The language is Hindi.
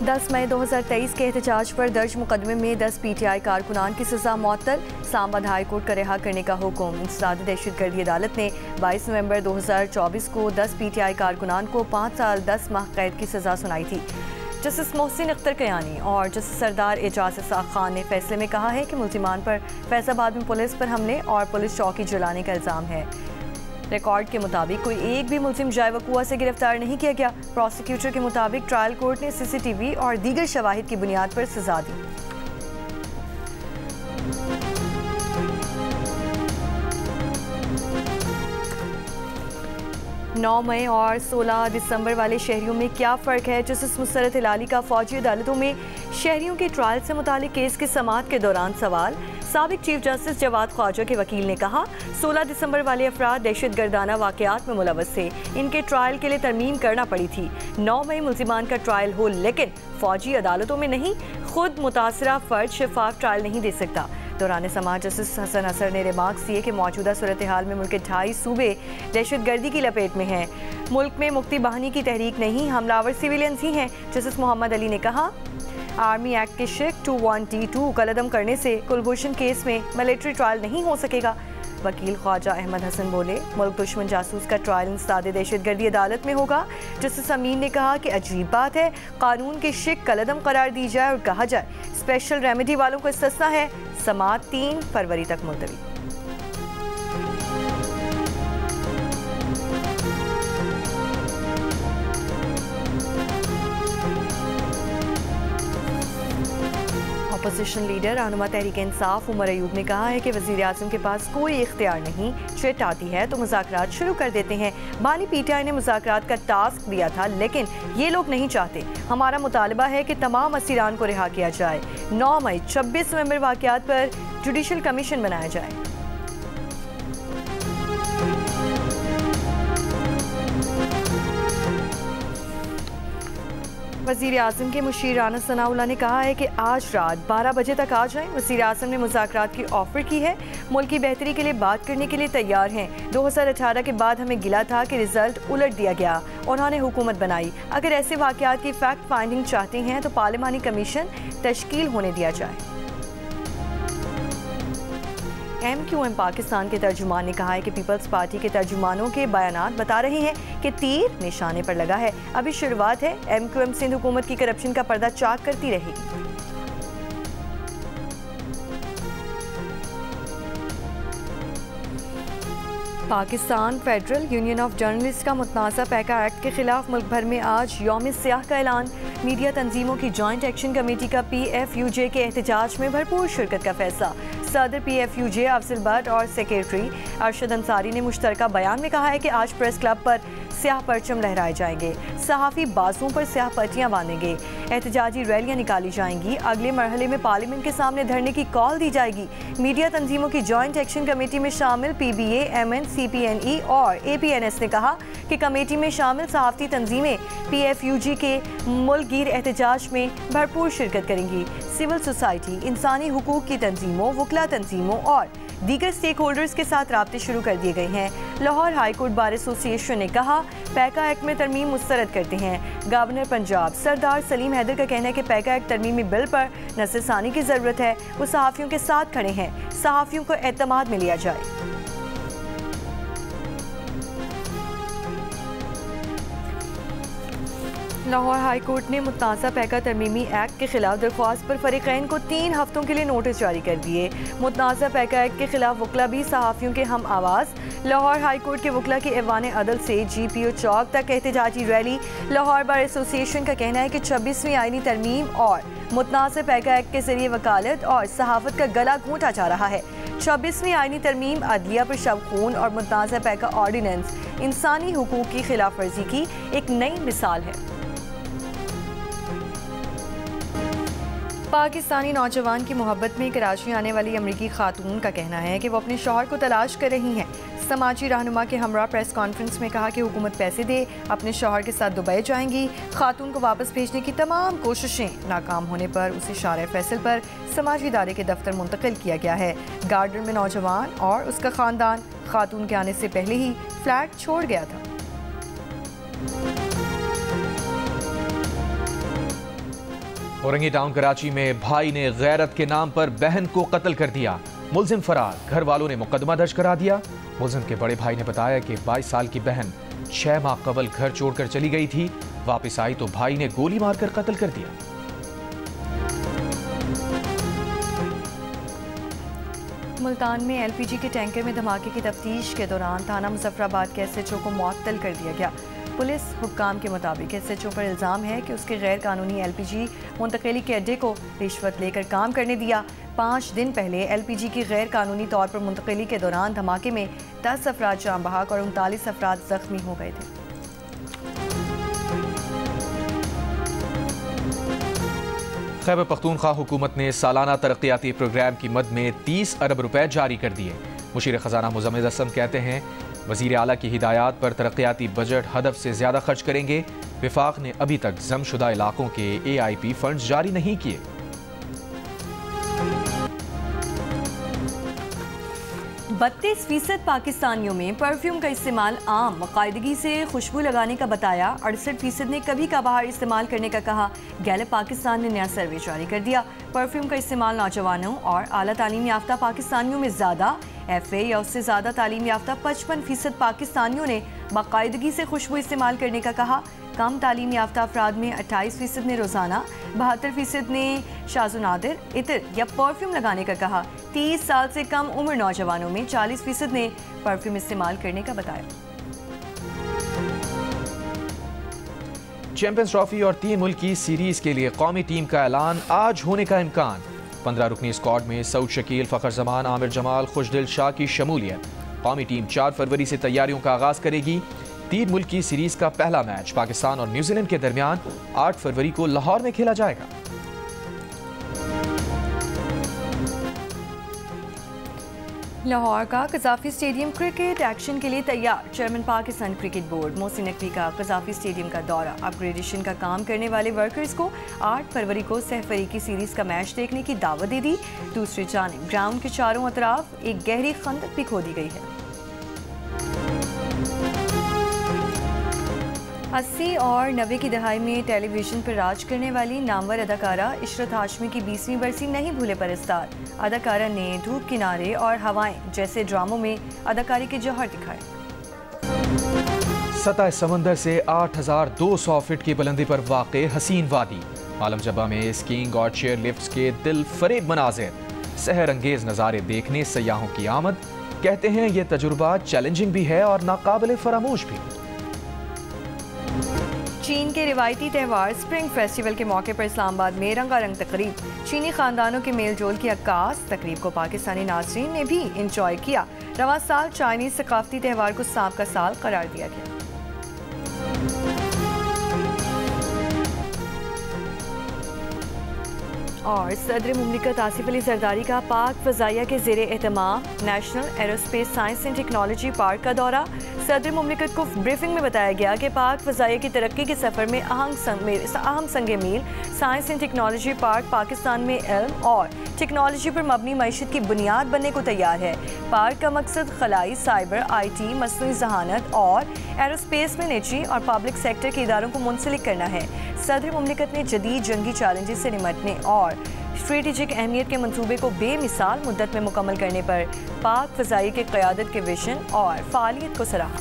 10 मई 2023 के एहतजाज पर दर्ज मुकदमे में 10 PTI कारकुनान की सजा मुअत्तल। इस्लामाबाद हाई कोर्ट का रिहा करने का हुक्म। इंसदाद दहशतगर्दी अदालत ने 22 नवंबर 2024 को 10 PTI कारकुनान को 5 साल 10 माह कैद की सजा सुनाई थी। जस्टिस मोहसिन अख्तर कयानी और जस्टिस सरदार एजाज इसाक खान ने फैसले में कहा है कि मुल्जिमान पर फैजाबाद में पुलिस पर हमले और पुलिस चौकी जलाने का इल्ज़ाम है। रिकॉर्ड के मुताबिक कोई एक भी मुल्जिम जाए वक़ुआ से गिरफ्तार नहीं किया गया। प्रोसिक्यूटर के मुताबिक ट्रायल कोर्ट ने CCTV और दीगर शवाहिद की बुनियाद पर सजा दी। नौ मई और 16 दिसंबर वाले शहरियों में क्या फ़र्क है? जस्टिस मुसरत हिलाली का फौजी अदालतों में शहरियों के ट्रायल से मुतालिक केस की समाअत के दौरान सवाल। साबिक चीफ जस्टिस जवाद ख्वाजा के वकील ने कहा 16 दिसंबर वाले अफराद दहशत गर्दाना वाक़यात में मुलव्वस थे, इनके ट्रायल के लिए तरमीम करना पड़ी थी। 9 मई मुल्जिमान का ट्रायल हो, लेकिन फौजी अदालतों में नहीं। खुद मुतासरा फ़र्द शफाफ ट्रायल नहीं दे सकता। दौरान समाअत जस्टिस हसन असर ने रिमार्क्स दिए कि मौजूदा सूरत हाल में मुल्क के 28 सूबे दहशतगर्दी की लपेट में हैं। मुल्क में मुक्ति बहानी की तहरीक नहीं, हमलावर सिविलियंस ही हैं। जस्टिस मोहम्मद अली ने कहा आर्मी एक्ट के शिक 21D2 कलअदम करने से कुलभूषण केस में मिलिट्री ट्रायल नहीं हो सकेगा। वकील ख्वाजा अहमद हसन बोले मुल्क दुश्मन जासूस का ट्रायल इंसदाद दहशतगर्दी अदालत में होगा। जस्टिस अमीन ने कहा कि अजीब बात है, कानून के शिक कलअदम करार दी जाए और कहा जाए स्पेशल रेमेडी वालों को इस्तिस्ना है। समाअत 3 फरवरी तक मुलतवी। अपोजिशन लीडर रहनुमा तहरीक इंसाफ उमर अयूब ने कहा है कि वज़ीर आज़म के पास कोई इख्तियार नहीं, चिट आती है तो मुज़ाकरात शुरू कर देते हैं। बानी PTI ने मुज़ाकरात का टास्क दिया था, लेकिन ये लोग नहीं चाहते। हमारा मुतालबा है कि तमाम असीरान को रिहा किया जाए। 9 मई 26 नवंबर वाक़यात पर जुडिशल कमीशन बनाया जाए। वज़ीर आज़म के मुशीर राना सनाउल्लाह ने कहा है कि आज रात 12 बजे तक आ जाएं। वज़ीर आज़म ने मुज़ाकरात की ऑफ़र की है, मुल्क की बेहतरी के लिए बात करने के लिए तैयार हैं। 2018 के बाद हमें गिला था कि रिजल्ट उलट दिया गया, उन्होंने हुकूमत बनाई। अगर ऐसे वाक़यात की फैक्ट फाइंडिंग चाहते हैं तो पार्लिमानी कमीशन तश्कील होने दिया जाए। MQM पाकिस्तान के तर्जुमान ने कहा है कि पीपल्स पार्टी के तर्जुमानों के बयानात बता रहे हैं कि तीर निशाने पर लगा है। अभी शुरुआत है, MQM सिंध हुकूमत की करप्शन का पर्दा चाक करती रहेगी। Pakistan federal union of journalist का मुतनाज़ा पैका एक्ट के खिलाफ मुल्क भर में आज यौम सियाह का ऐलान। मीडिया तंजीमों की जॉइंट एक्शन कमेटी का PFUJ के एहतजाज में भरपूर शिरकत का फैसला। सदर PFUJ अफजल भट्ट और सेक्रेटरी अरशद अंसारी ने मुश्तरका बयान में कहा है कि आज प्रेस क्लब पर स्याह परचम लहराए जाएंगे, सहाफ़ी बाजुओं पर स्याह पट्टियां बांधेंगे, एहतजाजी रैलियां निकाली जाएंगी। अगले मरहले में पार्लियामेंट के सामने धरने की कॉल दी जाएगी। मीडिया तंजीमों की जॉइंट एक्शन कमेटी में शामिल PBA, MN, CPNE और APNS ने कहा कि कमेटी में शामिल सहाफ़ती तंजीमें PFUJ के मुल्कगीर एहतजाज में भरपूर शिरकत करेंगी। सिविल सोसाइटी, इंसानी हुकूक की तंजीमों, वकला तंजीमों और दीगर स्टेक होल्डर्स के साथ राब्ते शुरू कर दिए गए हैं। Lahore high court bar association ने कहा पैका एक्ट में तरमीम मुस्तरद करते हैं। गवर्नर पंजाब सरदार सलीम हैदर का कहना है कि पैका एक्ट तरमीमी बिल पर नज़रसानी की ज़रूरत है। वो सहाफ़ियों के साथ खड़े हैं, सहाफ़ियों को एतमाद में लिया जाए। लाहौर हाई कोर्ट ने मुतनाज़ा पैका तरमीमी एक्ट के खिलाफ दरख्वास्त पर फरीक़ैन को 3 हफ्तों के लिए नोटिस जारी कर दिए। मुतनाज़ा पैका एक्ट के खिलाफ वकला भी सहाफ़ियों के हम आवाज़। लाहौर हाई कोर्ट के वकला के ऐवान अदल से GPO चौक तक एहतजाजी रैली। लाहौर बार एसोसिएशन का कहना है कि 26वीं आईनी तरमीम और मुतनाज़ा पैका एक्ट के जरिए वकालत और सहाफ़त का गला घोंटा जा रहा है। 26वीं आईनी तरमीम अदलिया पर शव खून और मुतनाज़ा पैका ऑर्डिनेंस इंसानी हुकूक की खिलाफ वर्जी की एक नई मिसाल है। पाकिस्तानी नौजवान की मोहब्बत में कराची आने वाली अमरीकी खातून का कहना है कि वो अपने शौहर को तलाश कर रही हैं। समाजी रहनुमा के हमरा प्रेस कॉन्फ्रेंस में कहा कि हुकूमत पैसे दे, अपने शौहर के साथ दुबई जाएंगी। खातून को वापस भेजने की तमाम कोशिशें नाकाम होने पर उसे शारे फैसल पर समाजी इदारे के दफ्तर मुंतकिल किया गया है। गार्डन में नौजवान और उसका ख़ानदान खातून के आने से पहले ही फ्लैट छोड़ गया था। औरंगी टाउन कराची में भाई ने गैरत के नाम पर बहन को कत्ल कर दिया। मुलजिम फरार, घर वालों ने मुकदमा दर्ज करा दिया। मुलजिम के बड़े भाई ने बताया कि 22 साल की बहन 6 माह कबल घर छोड़कर चली गई थी। वापस आई तो भाई ने गोली मारकर कत्ल कर दिया। मुल्तान में एलपीजी के टैंकर में धमाके की तफ्तीश के दौरान थाना मुजफ्फराबाद के एसएचओ को मुअत्तल कर दिया गया। पुलिस हुक्काम के मुताबिक एसएचओ पर इल्ज़ाम है कि उसके गैर कानूनी एलपीजी मुंतकिली के अड्डे को रिश्वत लेकर काम करने दिया। 5 दिन पहले एलपीजी की गैर कानूनी तौर पर मुंतकिली के दौरान धमाके में 10 अफराद जान बहक और 39 अफराद जख्मी हो गए थे। खैबर पख्तूनख्वा हुकूमत ने सालाना तरक्याती प्रोग्राम की मद में 30 अरब रुपए जारी कर दिए। मुशीर खजाना मुजम्मिल असम कहते हैं वजीर आला की हिदायत पर तरक्याती बजट हदफ से ज्यादा खर्च करेंगे। विफाक ने अभी तक जमशुदा इलाकों के AIP फंड जारी नहीं किए। बत्तीस % पाकिस्तानियों में परफ्यूम का इस्तेमाल आम बाकायदगी से खुशबू लगाने का बताया। 68% ने कभी कभार इस्तेमाल करने का कहा। गैलप पाकिस्तान ने नया सर्वे जारी कर दिया। परफ्यूम का इस्तेमाल नौजवानों और आला तालीम याफ्ता पाकिस्तानियों में ज़्यादा। FA या उससे ज़्यादा तालीम याफ्ता 55% पाकिस्तानियों ने बाकायदगी से खुशबू इस्तेमाल करने का कहा। कम तालीम याफ्ता अफराद में 28% ने रोज़ाना, 72% ने शाज़ुनादिर इतर या परफ्यूम लगाने का कहा। 30 साल से कम उम्र नौजवानों में 40% ने परफ्यूम इस्तेमाल करने का बताया। चैंपियंस ट्रॉफी और 3 मुल्क की सीरीज के लिए कौमी टीम का ऐलान आज होने का इम्कान। 15 रुकनी स्क्वाड में सऊद शकील, फ़खर जमान, आमिर जमाल, खुशदिल शाह की शमूलियत। कौमी टीम 4 फरवरी से तैयारियों का आगाज करेगी। 3 मुल्क की सीरीज का पहला मैच पाकिस्तान और न्यूजीलैंड के दरमियान 8 फरवरी को लाहौर में खेला जाएगा। लाहौर का कज़ाफ़ी स्टेडियम क्रिकेट एक्शन के लिए तैयार। Chairman Pakistan cricket board Mohsin Naqvi का कज़ाफ़ी स्टेडियम का दौरा। अपग्रेडेशन का काम करने वाले वर्कर्स को 8 फरवरी को सहफरीकी सीरीज का मैच देखने की दावत दे दी। दूसरी जानिब ग्राउंड के चारों अतराफ एक गहरी खंदक भी खोदी गई है। 80 और 90 की दहाई में टेलीविजन पर राज करने वाली नामवर अदाकारा इशरत हाशमी की 20वीं बरसी नहीं भूले परस्तार। अदाकारा ने धूप किनारे और हवाएं जैसे ड्रामों में अदाकारी के जौहर दिखाए। सतह समंदर से 8200 फीट की बुलंदी पर वाक़े हसीन वादी। आलम जब्बा में स्कीइंग और चेयर लिफ्ट्स के दिल फरेब मनाजिर। सहर अंगेज नज़ारे देखने सयाहों की आमद। कहते हैं ये तजुर्बा चैलेंजिंग भी है और नाकाबिले फरामोश भी। चीन के रिवायती त्यौहार स्प्रिंग फेस्टिवल के मौके पर इस्लामाबाद में रंगारंग तकरीब। चीनी खानदानों के मेल जोल की अक्कास। तकरीब को पाकिस्तानी नाज़रीन ने भी इंजॉय किया। रवा साल चाइनीज सकाफती त्यौहार को सांप का साल करार दिया गया। और सदर मुमलिकत आसिफ अली जरदारी का पाक फ़ज़ाइया के ज़ेरे एहतमाम National Aerospace Science and Technology Park का दौरा। सदर मुमलिकत को ब्रीफिंग में बताया गया कि पाक फ़ज़ाइया की तरक्की के सफ़र में अहम संगे मील Science and Technology Park Pakistan में इल्म और टेक्नोलॉजी पर मबनी मईशत की बुनियाद बनने को तैयार है। पार्क का मकसद खलाई, साइबर, IT, मसनूई ज़हानत और एरोस्पेस में निजी और पब्लिक सेक्टर के इदारों को मुंसलिक करना है। सदर मुमलिकत ने जदीद जंगी चैलेंजेस से निमटने और स्ट्रेटेजिक अहमियत के मंसूबे को बेमिसाल मुद्दत में मुकम्मल करने पर पाक फ़ज़ाई के क़यादत के विजन और फ़ालियत को सराहा।